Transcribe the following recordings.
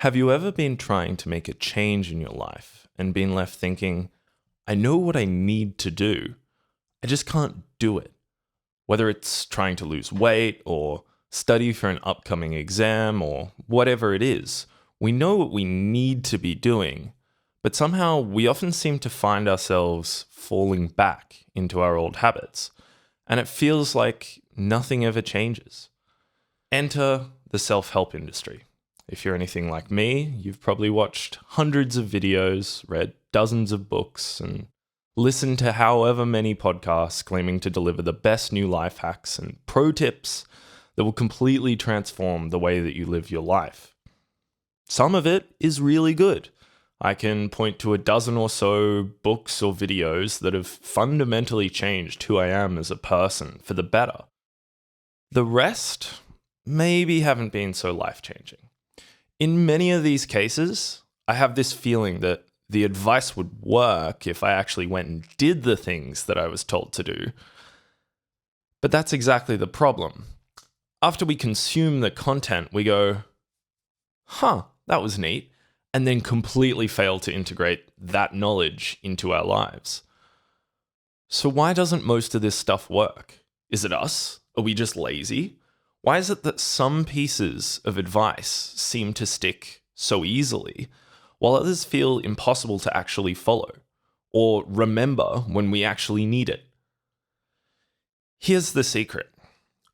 Have you ever been trying to make a change in your life and been left thinking, I know what I need to do, I just can't do it? Whether it's trying to lose weight or study for an upcoming exam or whatever it is, we know what we need to be doing, but somehow we often seem to find ourselves falling back into our old habits, and it feels like nothing ever changes. Enter the self-help industry. If you're anything like me, you've probably watched hundreds of videos, read dozens of books, and listened to however many podcasts claiming to deliver the best new life hacks and pro tips that will completely transform the way that you live your life. Some of it is really good. I can point to a dozen or so books or videos that have fundamentally changed who I am as a person for the better. The rest maybe haven't been so life-changing. In many of these cases, I have this feeling that the advice would work if I actually went and did the things that I was told to do. But that's exactly the problem. After we consume the content, we go, that was neat, and then completely fail to integrate that knowledge into our lives. So why doesn't most of this stuff work? Is it us? Are we just lazy? Why is it that some pieces of advice seem to stick so easily, while others feel impossible to actually follow or remember when we actually need it? Here's the secret.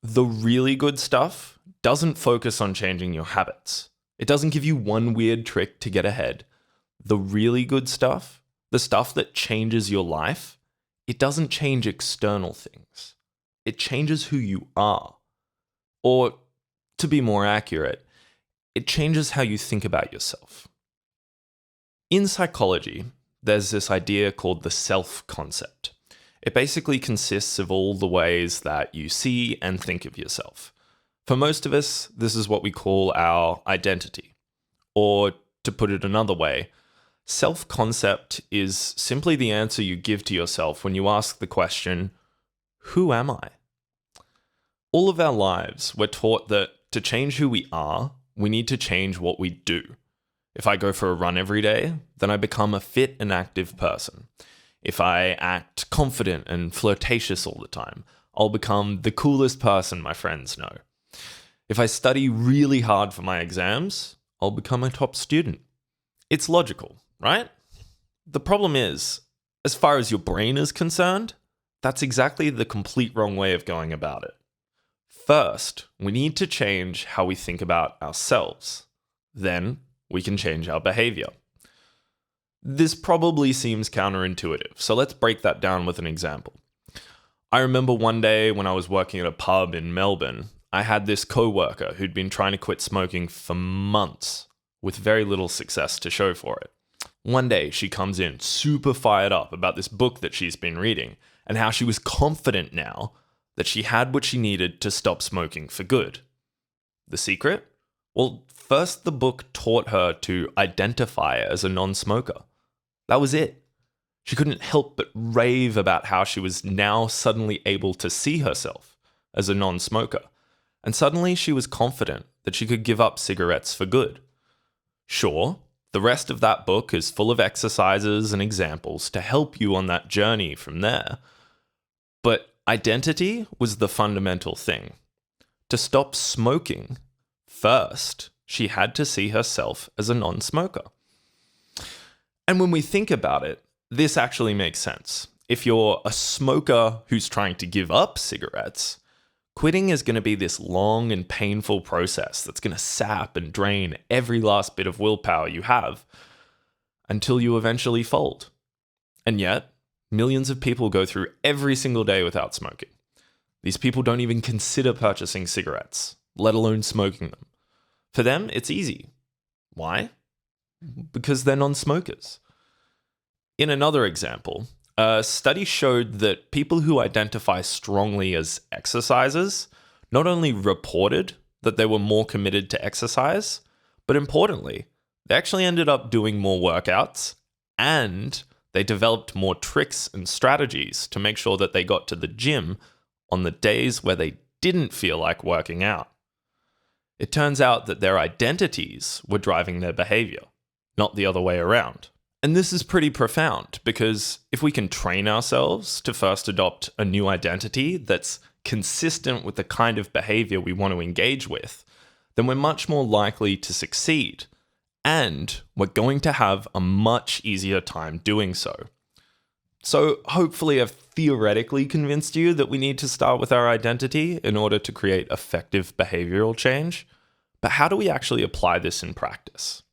The really good stuff doesn't focus on changing your habits. It doesn't give you one weird trick to get ahead. The really good stuff, the stuff that changes your life, it doesn't change external things. It changes who you are. Or, to be more accurate, it changes how you think about yourself. In psychology, there's this idea called the self concept. It basically consists of all the ways that you see and think of yourself. For most of us, this is what we call our identity. Or, to put it another way, self-concept is simply the answer you give to yourself when you ask the question, who am I? All of our lives, we're taught that to change who we are, we need to change what we do. If I go for a run every day, then I become a fit and active person. If I act confident and flirtatious all the time, I'll become the coolest person my friends know. If I study really hard for my exams, I'll become a top student. It's logical, right? The problem is, as far as your brain is concerned, that's exactly the complete wrong way of going about it. First, we need to change how we think about ourselves. Then, we can change our behavior. This probably seems counterintuitive, so let's break that down with an example. I remember one day when I was working at a pub in Melbourne, I had this co-worker who'd been trying to quit smoking for months, with very little success to show for it. One day, she comes in super fired up about this book that she's been reading, and how she was confident now that she had what she needed to stop smoking for good. The secret? Well, first the book taught her to identify as a non-smoker. That was it. She couldn't help but rave about how she was now suddenly able to see herself as a non-smoker. And suddenly she was confident that she could give up cigarettes for good. Sure, the rest of that book is full of exercises and examples to help you on that journey from there. But identity was the fundamental thing. To stop smoking, first, she had to see herself as a non-smoker. And when we think about it, this actually makes sense. If you're a smoker who's trying to give up cigarettes, quitting is going to be this long and painful process that's going to sap and drain every last bit of willpower you have until you eventually fold. And yet, millions of people go through every single day without smoking. These people don't even consider purchasing cigarettes, let alone smoking them. For them, it's easy. Why? Because they're non-smokers. In another example, a study showed that people who identify strongly as exercisers not only reported that they were more committed to exercise, but importantly, they actually ended up doing more workouts and they developed more tricks and strategies to make sure that they got to the gym on the days where they didn't feel like working out. It turns out that their identities were driving their behavior, not the other way around. And this is pretty profound because if we can train ourselves to first adopt a new identity that's consistent with the kind of behavior we want to engage with, then we're much more likely to succeed. And we're going to have a much easier time doing so. So hopefully I've theoretically convinced you that we need to start with our identity in order to create effective behavioral change. But how do we actually apply this in practice?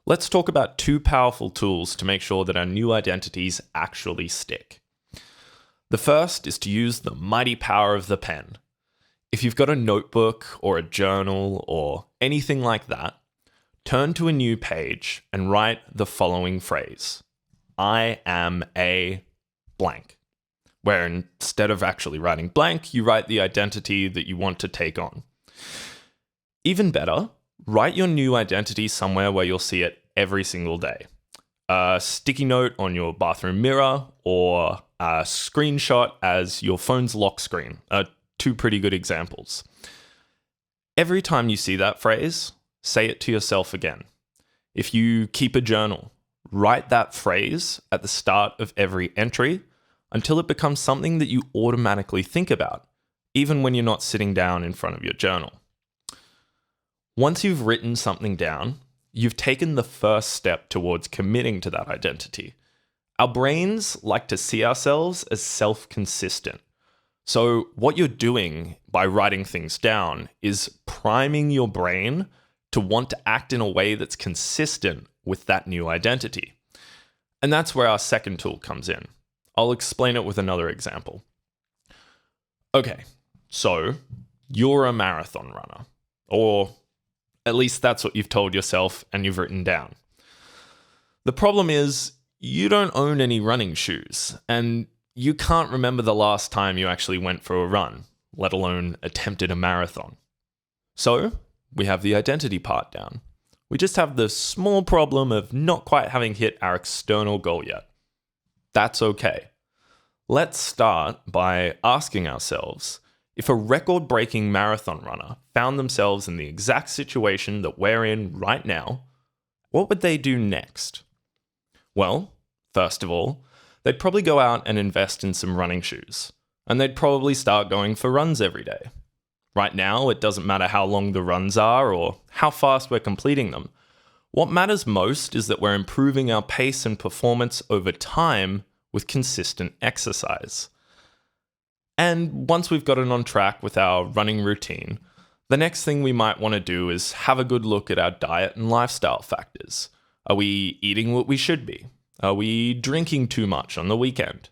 Let's talk about two powerful tools to make sure that our new identities actually stick. The first is to use the mighty power of the pen. If you've got a notebook or a journal or anything like that, turn to a new page and write the following phrase: I am a blank. Where instead of actually writing blank, you write the identity that you want to take on. Even better, write your new identity somewhere where you'll see it every single day. A sticky note on your bathroom mirror or a screenshot as your phone's lock screen are two pretty good examples. Every time you see that phrase, say it to yourself again. If you keep a journal, write that phrase at the start of every entry until it becomes something that you automatically think about, even when you're not sitting down in front of your journal. Once you've written something down, you've taken the first step towards committing to that identity. Our brains like to see ourselves as self-consistent. So what you're doing by writing things down is priming your brain to want to act in a way that's consistent with that new identity. And that's where our second tool comes in. I'll explain it with another example. Okay, so you're a marathon runner, or at least that's what you've told yourself and you've written down. The problem is you don't own any running shoes, and you can't remember the last time you actually went for a run, let alone attempted a marathon. So we have the identity part down. We just have the small problem of not quite having hit our external goal yet. That's okay. Let's start by asking ourselves, if a record-breaking marathon runner found themselves in the exact situation that we're in right now, what would they do next? Well, first of all, they'd probably go out and invest in some running shoes, and they'd probably start going for runs every day. Right now, it doesn't matter how long the runs are or how fast we're completing them. What matters most is that we're improving our pace and performance over time with consistent exercise. And once we've gotten on track with our running routine, the next thing we might want to do is have a good look at our diet and lifestyle factors. Are we eating what we should be? Are we drinking too much on the weekend?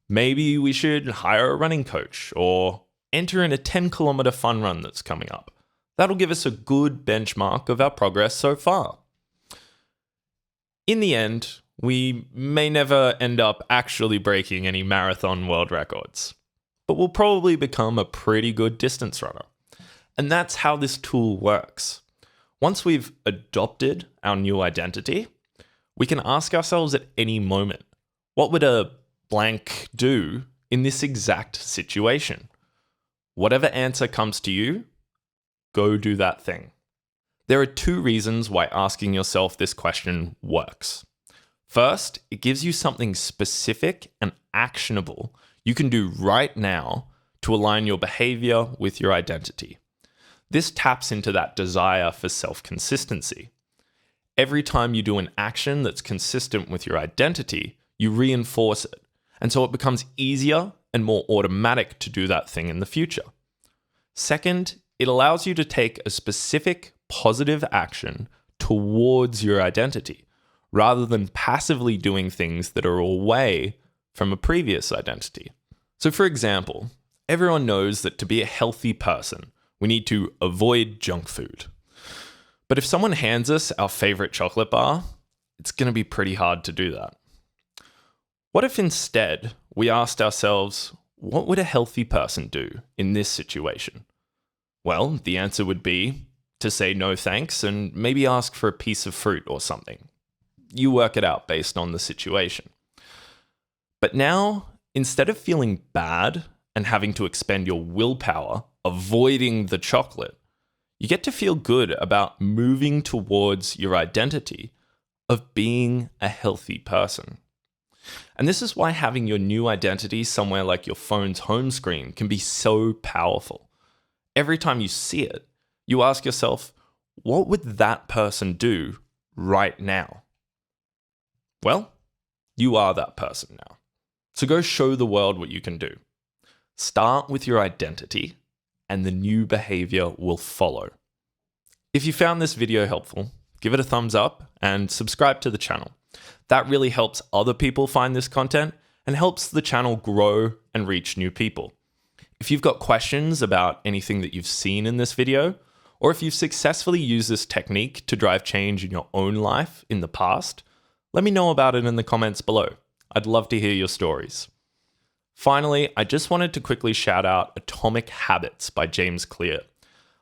Maybe we should hire a running coach or enter in a 10-kilometer fun run that's coming up. That'll give us a good benchmark of our progress so far. In the end, we may never end up actually breaking any marathon world records, but we'll probably become a pretty good distance runner. And that's how this tool works. Once we've adopted our new identity, we can ask ourselves at any moment, what would a blank do in this exact situation? Whatever answer comes to you, go do that thing. There are two reasons why asking yourself this question works. First, it gives you something specific and actionable you can do right now to align your behavior with your identity. This taps into that desire for self-consistency. Every time you do an action that's consistent with your identity, you reinforce it, and so it becomes easier and more automatic to do that thing in the future. Second, it allows you to take a specific positive action towards your identity, rather than passively doing things that are away from a previous identity. So for example, everyone knows that to be a healthy person, we need to avoid junk food. But if someone hands us our favorite chocolate bar, it's going to be pretty hard to do that. What if instead we asked ourselves, what would a healthy person do in this situation? Well, the answer would be to say no thanks and maybe ask for a piece of fruit or something. You work it out based on the situation. But now, instead of feeling bad and having to expend your willpower avoiding the chocolate, you get to feel good about moving towards your identity of being a healthy person. And this is why having your new identity somewhere like your phone's home screen can be so powerful. Every time you see it, you ask yourself, what would that person do right now? Well, you are that person now. So go show the world what you can do. Start with your identity, and the new behavior will follow. If you found this video helpful, give it a thumbs up and subscribe to the channel. That really helps other people find this content and helps the channel grow and reach new people. If you've got questions about anything that you've seen in this video, or if you've successfully used this technique to drive change in your own life in the past, let me know about it in the comments below. I'd love to hear your stories. Finally, I just wanted to quickly shout out Atomic Habits by James Clear.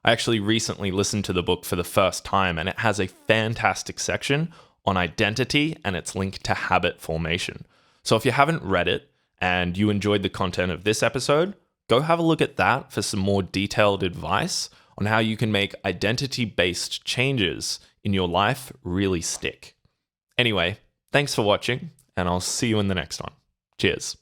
I actually recently listened to the book for the first time, and it has a fantastic section on identity and its link to habit formation. So if you haven't read it and you enjoyed the content of this episode, go have a look at that for some more detailed advice on how you can make identity-based changes in your life really stick. Anyway, thanks for watching, and I'll see you in the next one. Cheers.